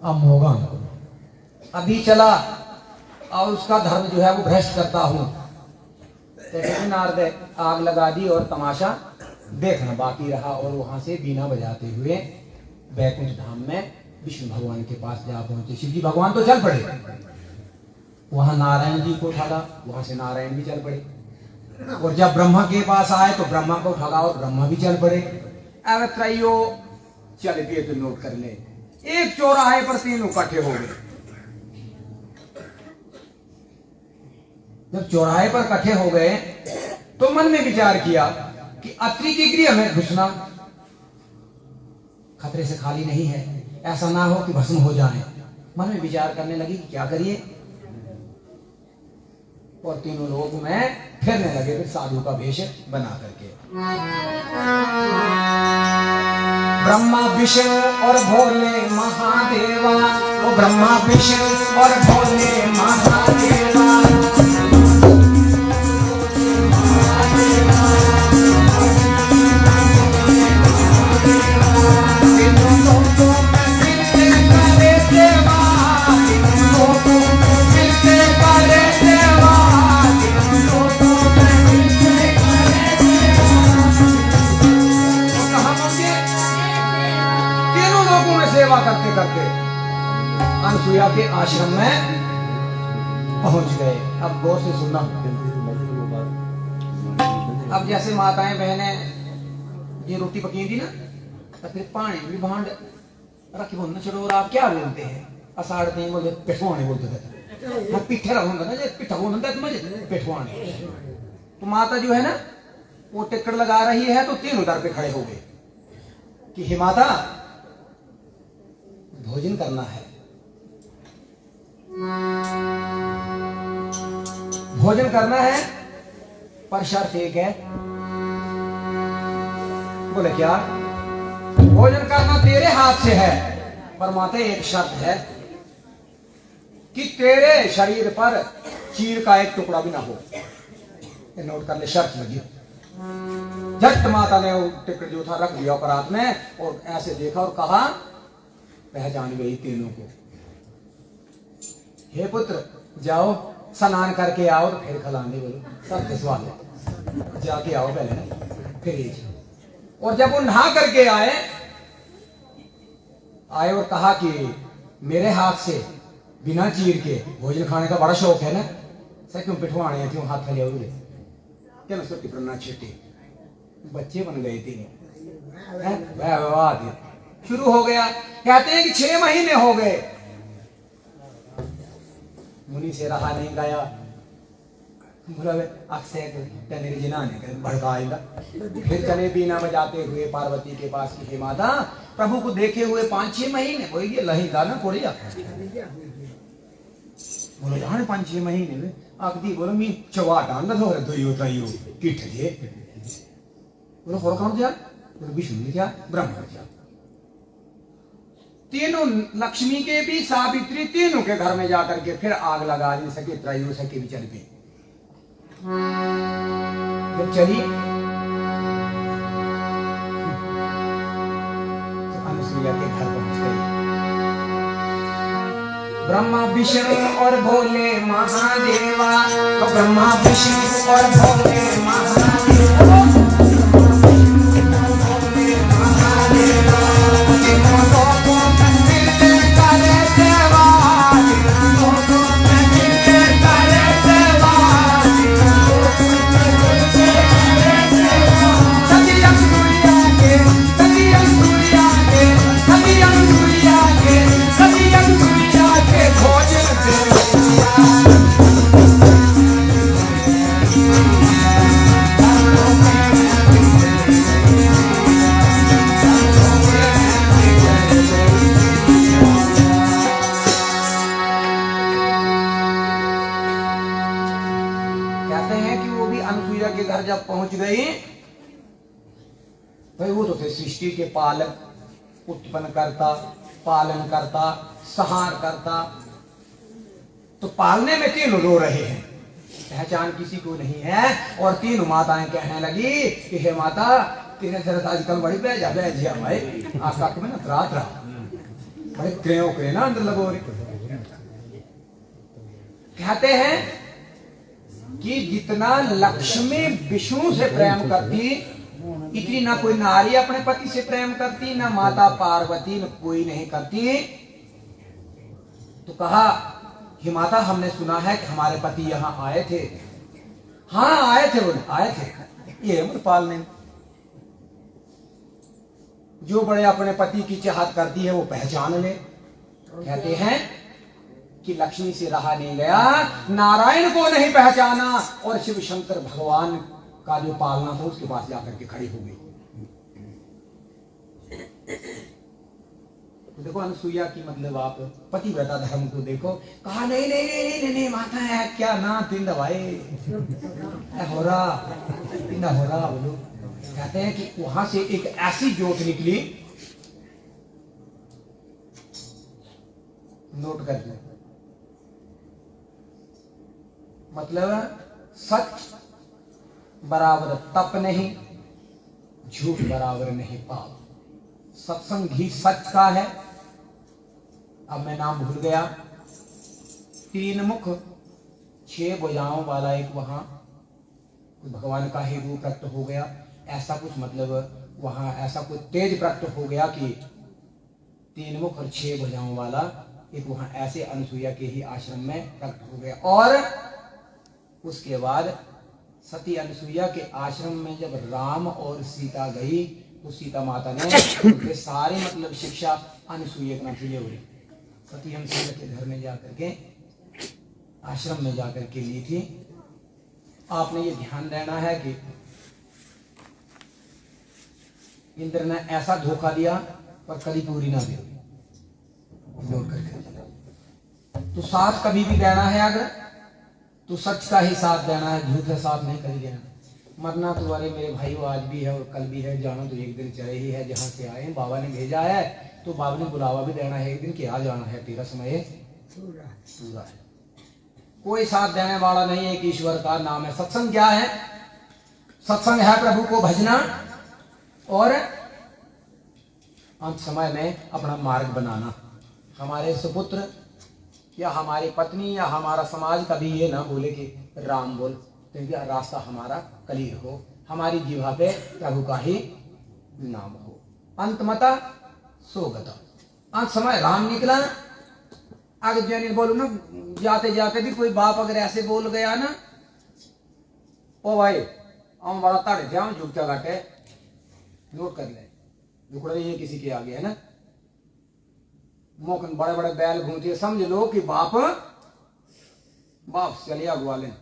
अमोघम, अभी चला और उसका धर्म जो है वो भ्रष्ट करता हूं। नारद आग लगा दी और तमाशा देखना बाकी रहा। और वहां से बीना बजाते हुए बैकुंठ धाम में विष्णु भगवान के पास जा पहुंचे। शिव जी भगवान तो चल पड़े, वहां नारायण जी को उठाला, वहां से नारायण भी चल पड़े। और जब ब्रह्मा के पास आए तो ब्रह्मा को उठाला और ब्रह्मा भी चल पड़े। अब त्रयो चल पिए तो नोट कर ले, एक चौराहे पर तीनों इकट्ठे हो गए। जब चौराहे पर इकट्ठे हो गए तो मन में विचार किया कि अत्रि की गृह में घुसना खतरे से खाली नहीं है, ऐसा ना हो कि भस्म हो जाए। मन में विचार करने लगी कि क्या करिए, और तीनों लोग में फिरने लगे फिर साधु का वेश बना करके। ब्रह्मा विष्णु और भोले महादेवा, वो ब्रह्मा विष्णु और भोले महादेवा, करते करते अनसुईया के आश्रम में पहुंच गए। अब गौर से सुनना, अब जैसे माताएं बहनें ये रोटी पकी थी ना, तो फिर पानी भी भांड रखी बोलना छोड़ो। और आप क्या बोलते हैं, असाड़ते हैं बोलते पिठवाने बोलते थे, पिठे रखूंगा ना, पिठा बोलता तुम्हें पिठवाने। तो माता जो है ना वो टिकट लगा रही है, तो तीनों दर पे खड़े हो गए कि हे माता भोजन करना है, भोजन करना है, पर शर्त एक है। बोले क्या? भोजन करना तेरे हाथ से है, पर माता एक शर्त है कि तेरे शरीर पर चीर का एक टुकड़ा भी ना हो। ये नोट कर ले, शर्त लगी। झट माता ने वो टिकट जो था रख दिया परात में और ऐसे देखा और कहा, पहचान गई तीनों को, हे पुत्र जाओ स्नान करके आओ तो फिर खिलाने बोलो, सब खिसवा जाके आओ पहले ना फिर। और जब वो नहा करके आए और कहा कि मेरे हाथ से बिना चीर के भोजन खाने का बड़ा शौक है ना, सर क्यों पिठवाने क्यों हाथ खले हो गए, क्या ना सोटी प्रना छेटे बच्चे बन गए तीनों। शुरू हो गया, कहते हैं कि 6 महीने हो गए, मुनि से रहा नहीं गया। बोला अक्षय जिनाने भड़काएगा। फिर चले बीना बजाते हुए पार्वती के पास की, हे माता प्रभु को देखे हुए 5-6 महीने हो गए, लही गाना कोड़िया बोलो जाने 5-6 महीने में आखदी बोलो मी चवा डांगा धो रहे ताइयो किठ जे बोलो और कौन दिया, बोलो विष्णु क्या ब्रह्मा क्या। तीनों लक्ष्मी के भी सावित्री तीनों के घर में जाकर के फिर आग लगा नहीं सके, त्रयो सके भी चल गए। जब चली तो अनुसुईया के घर पहुंच गई। ब्रह्मा विष्णु और भोले महादेवा, तो ब्रह्मा विष्णु और भोले महादेवा, जब पहुंच गई भाई वो तो थे सृष्टि के पालक, उत्पन्न करता, पालन करता, संहार करता। तो पालने में तीनों रो रहे हैं, पहचान किसी को नहीं है। और तीनों माताएं कहने लगी कि हे माता तेरे जरा आजकल बड़ी बेजा भाई आपका में ना रात रहा भाई क्रे ना अंदर लगो। कहते हैं कि जितना लक्ष्मी विष्णु से प्रेम करती, इतनी ना कोई नारी अपने पति से प्रेम करती, ना माता पार्वती, न कोई नहीं करती। तो कहा कि माता, हमने सुना है कि हमारे पति यहाँ आए थे। हाँ आए थे, वो आए थे, ये अमरपाल ने। जो बड़े अपने पति की चाहत करती है वो पहचान ले। कहते हैं कि लक्ष्मी से रहा नहीं गया, नारायण को नहीं पहचाना और शिव शंकर भगवान का जो पालना था उसके पास जाकर के खड़ी हो गई। तो देखो अनुसुईया की मतलब आप पतिव्रता धर्म को देखो। कहा नहीं नहीं नहीं नहीं, नहीं, नहीं माता है क्या ना तीन दवाई हो रहा बोलो। कहते हैं कि वहां से एक ऐसी ज्योत निकली, नोट कर लो, मतलब सच बराबर तप नहीं, झूठ बराबर नहीं पाप। सत्संग ही सच का है। अब मैं नाम भूल गया। 3 मुख 6 भुजाओं वाला एक वहां भगवान का ही रूप प्रकट हो गया, ऐसा कुछ, मतलब वहां ऐसा कुछ तेज प्रकट हो गया कि 3 मुख और 6 भुजाओं वाला एक वहां ऐसे अनुसुईया के ही आश्रम में प्रकट हो गया। और उसके बाद सती अनुसुईया के आश्रम में जब राम और सीता गई तो सीता माता ने उनके सारे मतलब शिक्षा अनुसुईया के नाम से ले हुई। सती अनुसुईया के घर में जाकर के, आश्रम में जाकर के ली थी। आपने ये ध्यान देना है कि इंद्र ने ऐसा धोखा दिया पर कली पूरी ना दी। तो साथ कभी भी देना है, अगर तो सच का ही साथ देना है, झूठ का साथ नहीं कभी देना। मरना तुम्हारे मेरे भाइयों आज भी है और कल भी है, जाना तो एक दिन चले ही है। जहां से आए बाबा ने भेजा है तो बाबा ने बुलावा भी देना है एक दिन कि आ जाना है, तेरा समय पूरा है। कोई साथ देने वाला नहीं है, एक ईश्वर का नाम है। सत्संग क्या है? सत्संग है प्रभु को भजना और अंत समय में अपना मार्ग बनाना। हमारे सुपुत्र या हमारी पत्नी या हमारा समाज कभी ये ना बोले कि राम बोल, क्योंकि रास्ता हमारा क्लियर हो, हमारी जीवा पे प्रभु का ही नाम हो। अंतमता सोगता, अंत समय राम निकला। अगर जैन बोलू ना, जाते जाते भी कोई बाप अगर ऐसे बोल गया ना, ओ भाई हम बड़ा ताड़े थे, हम झुकता घाटे, नोट कर ले, झुकड़ा ये किसी के आगे है ना, मोकन बड़े बड़े बैल घूमते, समझ लो कि बाप चलिए अगवा लें,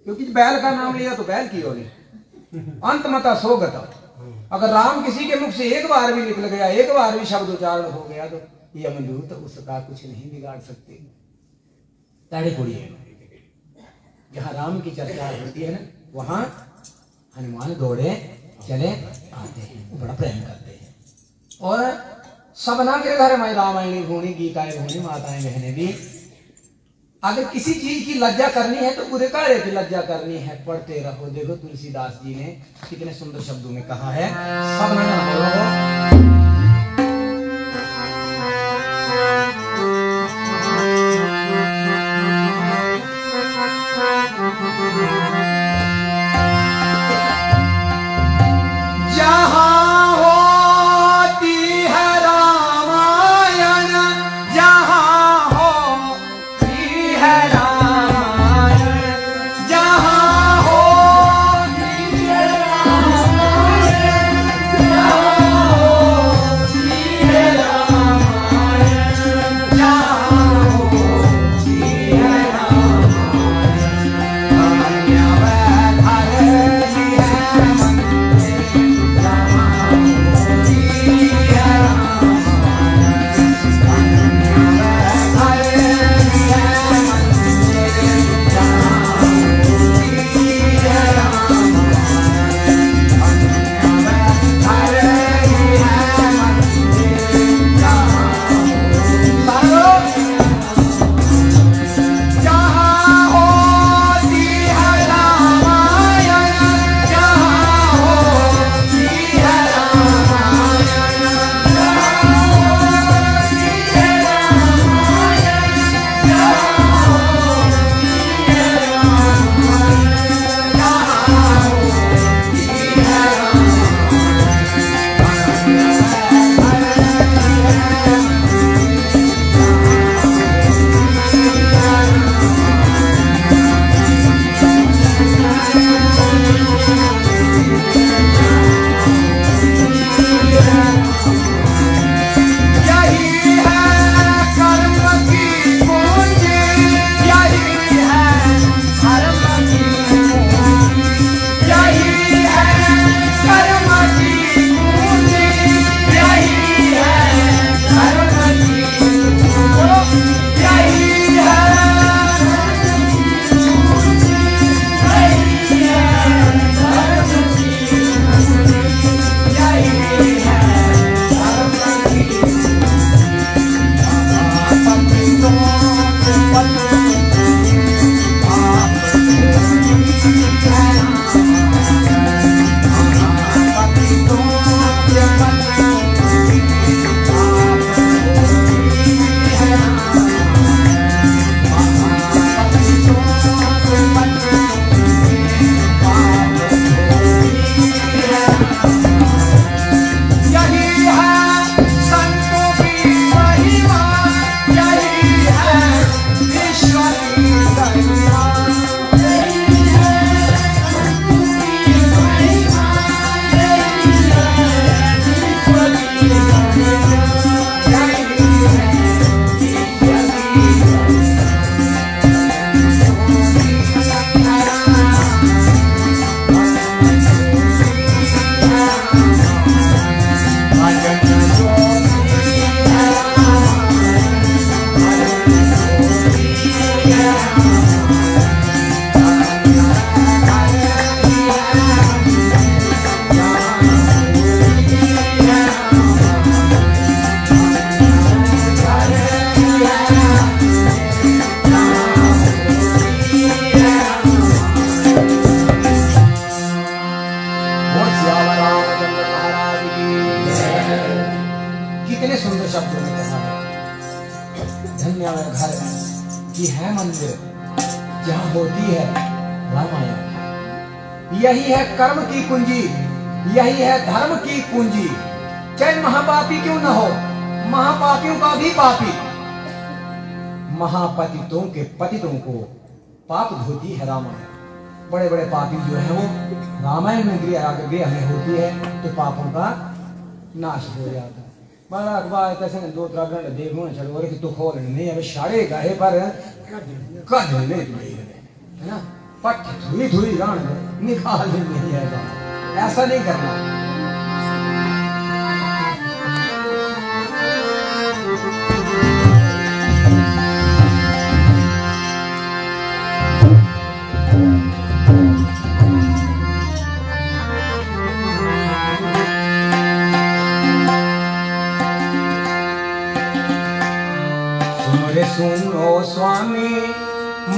क्योंकि बैल का नाम लिया तो बैल की होनी। अंतमता सोगता, अगर राम किसी के मुख से एक बार भी निकल गया, एक बार भी शब्द उच्चारण हो गया तो यमदूत तो उसका कुछ नहीं बिगाड़ सकते। ताड़ी पुड़ी है, जहां राम की चर्चा होती है ना, वहां हनुमान दौड़े चले आते हैं, बड़ा प्रेम करते हैं। और सबना के घर में रामायणी भूणी, गीताएं भूणी, माताएं बहनें भी। अगर किसी चीज की लज्जा करनी है तो पूरे कार्य की लज्जा करनी है, पढ़ते रहो। देखो तुलसीदास जी ने कितने सुंदर शब्दों में कहा है, सबना बोलो। संतों ने कहा है, धन्य वह घर की है मंदिर जहां होती है रामायण। यही है कर्म की कुंजी, यही है धर्म की पूंजी। चाहे महापापी क्यों न हो, महापापियों का भी पापी, महापतितों के पतितों को पाप धोती है रामायण। बड़े बड़े पापी जो है वो रामायण में गृह में होती है तो पापों का नाश हो जाता है। मारा अखबार कैसे दो तरह घंटे देखो चलो कि तू खोल नहीं अब साढ़े गाहे पर कद ले है ना, पट थोड़ी थोड़ी गान निकाल नहीं है, ऐसा नहीं करना। सुनो स्वामी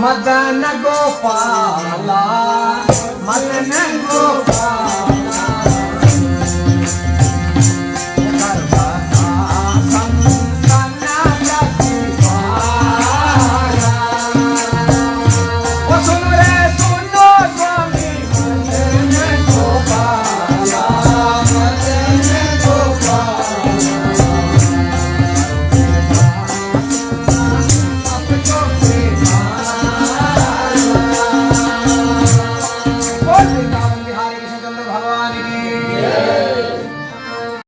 मदन गोपाला, मदन गोपाला।